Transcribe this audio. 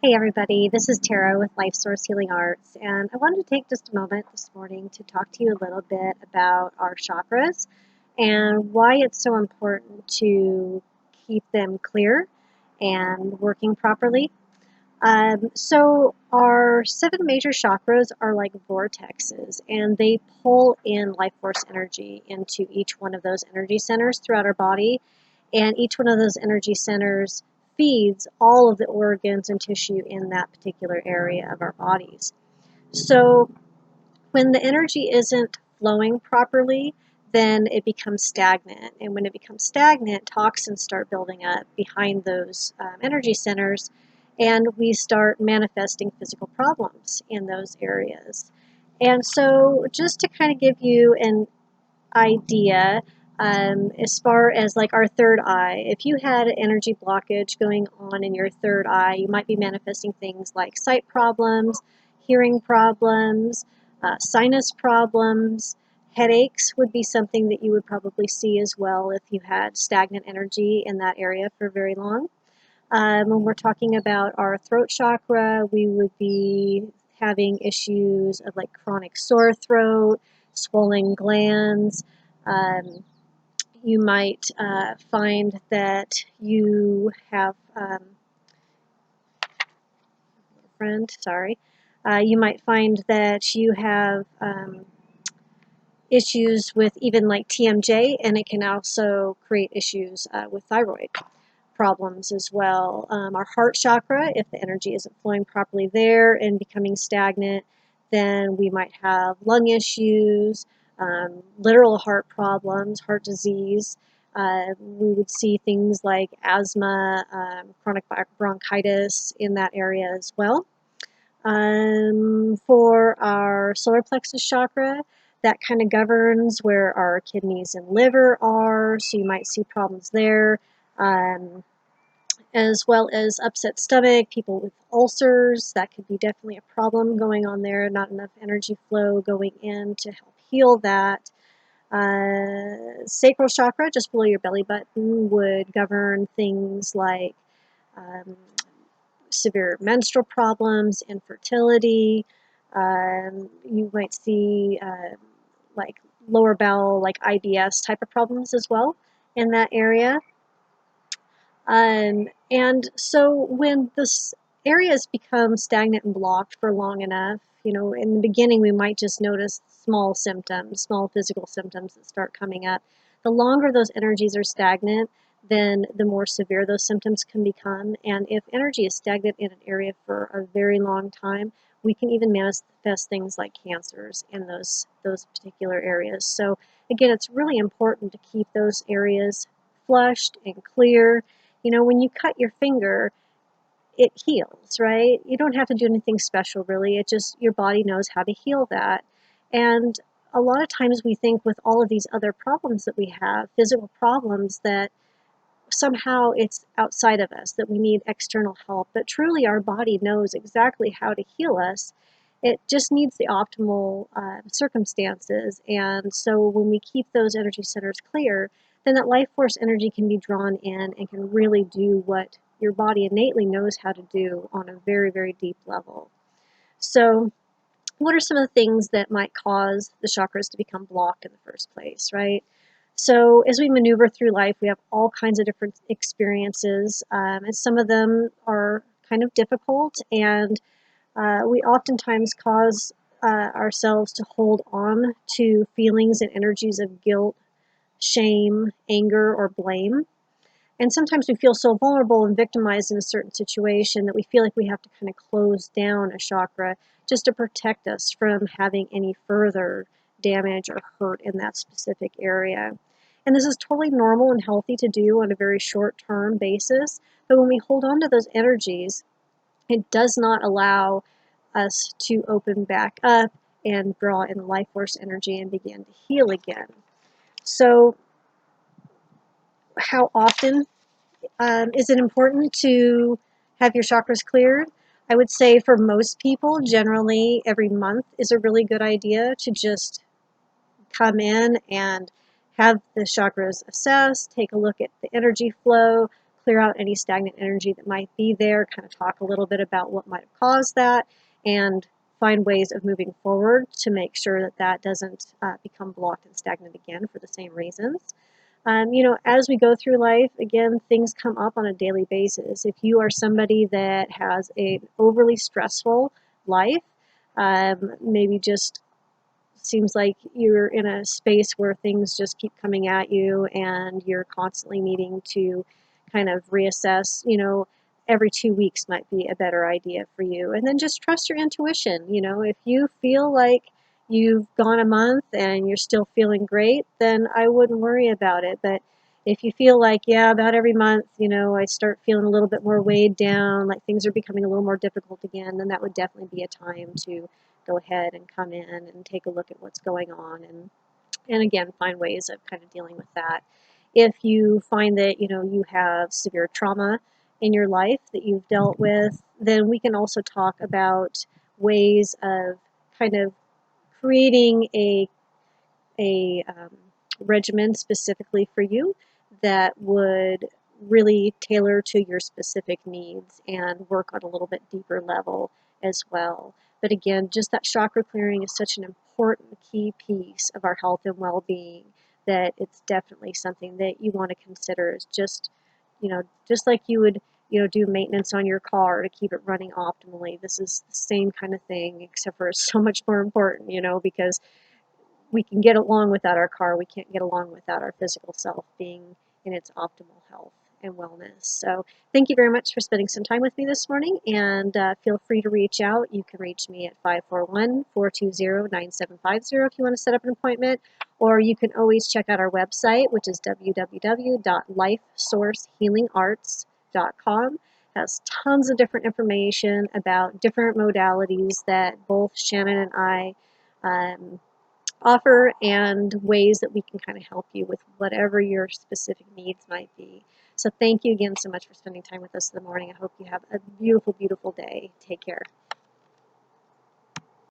Hey everybody, this is Tara with Life Source Healing Arts, and I wanted to take just a moment this morning to talk to you a little bit about our chakras and why it's so important to keep them clear and working properly. So our seven major chakras are like vortexes, and they pull in life force energy into each one of those energy centers throughout our body, and each one of those energy centers feeds all of the organs and tissue in that particular area of our bodies. So when the energy isn't flowing properly, then it becomes stagnant. And when it becomes stagnant, toxins start building up behind those energy centers, and we start manifesting physical problems in those areas. And so, just to kind of give you an idea, as far as like our third eye, if you had an energy blockage going on in your third eye, you might be manifesting things like sight problems, hearing problems, sinus problems. Headaches would be something that you would probably see as well if you had stagnant energy in that area for very long. When we're talking about our throat chakra, we would be having issues of like chronic sore throat, swollen glands. Um, you might find that you have, you might find that you have issues with even like TMJ, and it can also create issues with thyroid problems as well. Our heart chakra, if the energy isn't flowing properly there and becoming stagnant, then we might have lung issues, literal heart problems, heart disease. We would see things like asthma, chronic bronchitis in that area as well. For our solar plexus chakra, that kind of governs where our kidneys and liver are, so you might see problems there. As well as upset stomach, people with ulcers, that could be definitely a problem going on there, not enough energy flow going in to help heal that. Sacral chakra, just below your belly button, would govern things like um, severe menstrual problems, infertility. You might see like lower bowel, like IBS type of problems as well in that area. And so when this areas become stagnant and blocked for long enough, in the beginning we might just notice small symptoms, small physical symptoms that start coming up. The longer those energies are stagnant, then the more severe those symptoms can become. And if energy is stagnant in an area for a very long time, we can even manifest things like cancers in those particular areas. So again, it's really important to keep those areas flushed and clear. When you cut your finger, it heals, right? You don't have to do anything special, really. It just, your body knows how to heal that. And a lot of times we think with all of these other problems that we have, physical problems, that somehow it's outside of us, that we need external help. But truly, our body knows exactly how to heal us. It just needs the optimal circumstances. And so when we keep those energy centers clear, then that life force energy can be drawn in and can really do what your body innately knows how to do on a very, very deep level. So, what are some of the things that might cause the chakras to become blocked in the first place, right? So as we maneuver through life, we have all kinds of different experiences, and some of them are kind of difficult, and we oftentimes cause ourselves to hold on to feelings and energies of guilt, shame, anger, or blame. And sometimes we feel so vulnerable and victimized in a certain situation that we feel like we have to kind of close down a chakra just to protect us from having any further damage or hurt in that specific area. And this is totally normal and healthy to do on a very short-term basis. But when we hold on to those energies, it does not allow us to open back up and draw in life force energy and begin to heal again. So how often is it important to have your chakras cleared? I would say for most people, generally every month is a really good idea to just come in and have the chakras assessed, take a look at the energy flow, clear out any stagnant energy that might be there, kind of talk a little bit about what might have caused that, and find ways of moving forward to make sure that that doesn't become blocked and stagnant again for the same reasons. As we go through life, again, things come up on a daily basis. If you are somebody that has an overly stressful life, maybe just seems like you're in a space where things just keep coming at you and you're constantly needing to kind of reassess, every 2 weeks might be a better idea for you. And then just trust your intuition. If you feel like you've gone a month and you're still feeling great, then I wouldn't worry about it. But if you feel like, yeah, about every month, I start feeling a little bit more weighed down, like things are becoming a little more difficult again, then that would definitely be a time to go ahead and come in and take a look at what's going on, and again, find ways of kind of dealing with that. If you find that you have severe trauma in your life that you've dealt with, then we can also talk about ways of kind of creating a regimen specifically for you that would really tailor to your specific needs and work on a little bit deeper level as well. But again, just that chakra clearing is such an important key piece of our health and well-being that it's definitely something that you want to consider. Is just like you would do maintenance on your car to keep it running optimally. This is the same kind of thing, except for it's so much more important, because we can get along without our car. We can't get along without our physical self being in its optimal health and wellness. So thank you very much for spending some time with me this morning, and feel free to reach out. You can reach me at 541-420-9750 if you want to set up an appointment, or you can always check out our website, which is www.lifesourcehealingarts.com. It has tons of different information about different modalities that both Shannon and I offer, and ways that we can kind of help you with whatever your specific needs might be. So thank you again so much for spending time with us in the morning. I hope you have a beautiful, beautiful day. Take care.